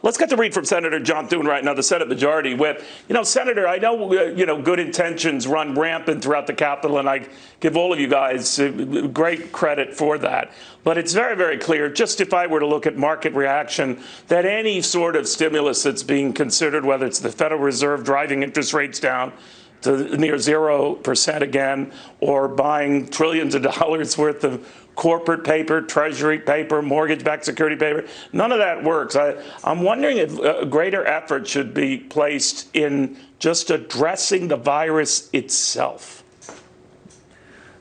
Let's get to read from Senator John Thune right now, the Senate Majority Whip. Senator, I know, good intentions run rampant throughout the Capitol, and I give all of you guys great credit for that. But it's very, very clear, just if I were to look at market reaction, that any sort of stimulus that's being considered, whether it's the Federal Reserve driving interest rates down to near 0% again, or buying trillions of dollars worth of corporate paper, treasury paper, mortgage-backed security paper, none of that works. I'm wondering if a greater effort should be placed in just addressing the virus itself.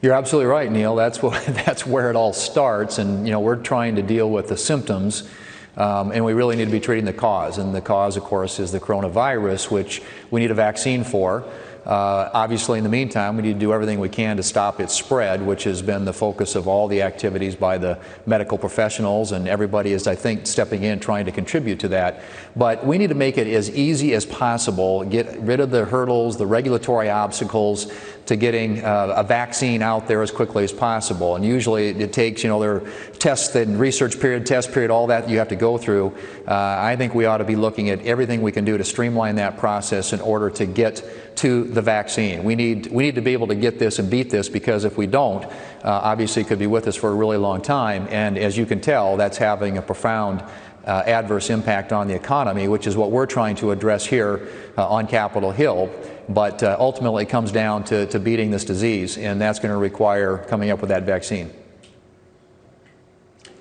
You're absolutely right, Neil. That's where it all starts, and we're trying to deal with the symptoms, and we really need to be treating the cause. And the cause, of course, is the coronavirus, which we need a vaccine for. Obviously, in the meantime, we need to do everything we can to stop its spread, which has been the focus of all the activities by the medical professionals, and everybody is, I think, stepping in, trying to contribute to that. But we need to make it as easy as possible, get rid of the hurdles, the regulatory obstacles to getting a vaccine out there as quickly as possible. And usually it takes, there are tests and research period, test period, all that you have to go through. I think we ought to be looking at everything we can do to streamline that process in order to get to the vaccine. We need to be able to get this and beat this, because if we don't, obviously it could be with us for a really long time. And as you can tell, that's having a profound adverse impact on the economy, which is what we're trying to address here on Capitol Hill. But ultimately it comes down to beating this disease, and that's going to require coming up with that vaccine.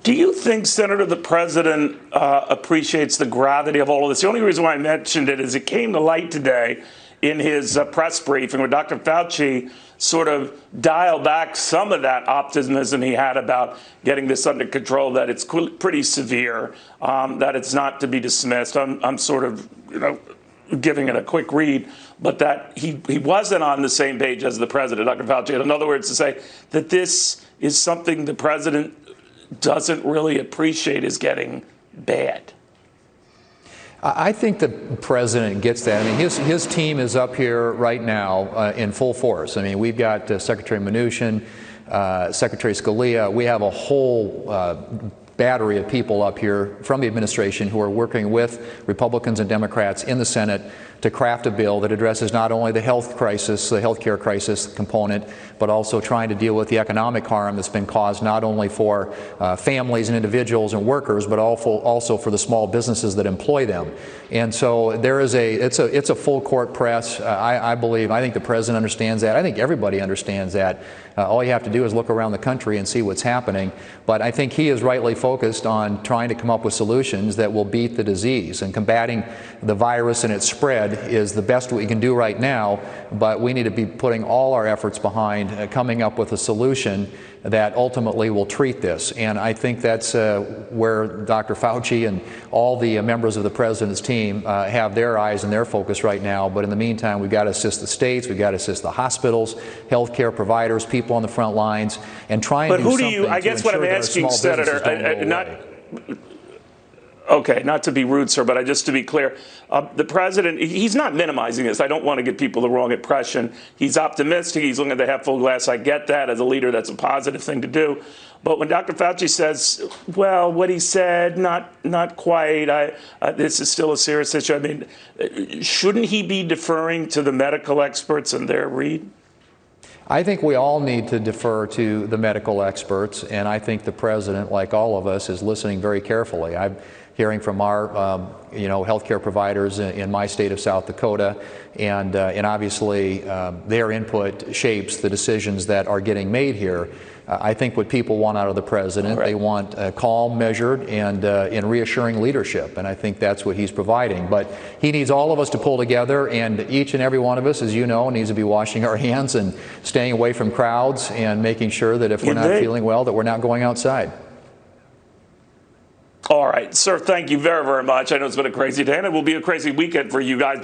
Do you think, Senator, the President appreciates the gravity of all of this? The only reason why I mentioned it is it came to light today in his press briefing where Dr. Fauci sort of dialed back some of that optimism he had about getting this under control, that it's pretty severe, that it's not to be dismissed. I'm sort of, giving it a quick read, but that he wasn't on the same page as the President, Dr. Fauci. In other words, to say that this is something the President doesn't really appreciate is getting bad. I think the President gets that. I mean, his team is up here right now in full force. I mean, we've got Secretary Mnuchin, Secretary Scalia. We have a whole battery of people up here from the administration who are working with Republicans and Democrats in the Senate to craft a bill that addresses not only the health crisis, the health care crisis component, but also trying to deal with the economic harm that's been caused not only for families and individuals and workers, but also for the small businesses that employ them. And so there is it's a full court press. I think the President understands that. I think everybody understands that. All you have to do is look around the country and see what's happening. But I think he is rightly focused on trying to come up with solutions that will beat the disease, and combating the virus and its spread is the best we can do right now, but we need to be putting all our efforts behind coming up with a solution that ultimately will treat this. And I think that's where Dr. Fauci and all the members of the President's team have their eyes and their focus right now. But in the meantime, we've got to assist the states, we've got to assist the hospitals, healthcare providers, people on the front lines, and try and do something. But who do you, I guess what I'm asking, Senator, okay, not to be rude, sir, but just to be clear, the President, he's not minimizing this. I don't want to give people the wrong impression. He's optimistic. He's looking at the half full glass. I get that. As a leader, that's a positive thing to do. But when Dr. Fauci says, well, what he said, not quite, this is still a serious issue, I mean, shouldn't he be deferring to the medical experts and their read? I think we all need to defer to the medical experts, and I think the President, like all of us, is listening very carefully. I'm hearing from our, healthcare providers in my state of South Dakota, and obviously their input shapes the decisions that are getting made here. I think what people want out of the President, they want calm, measured, and reassuring leadership, and I think that's what he's providing. But he needs all of us to pull together, and each and every one of us, as you know, needs to be washing our hands and staying away from crowds and making sure that if we're not feeling well, that we're not going outside. All right, sir, thank you very, very much. I know it's been a crazy day, and it will be a crazy weekend for you guys.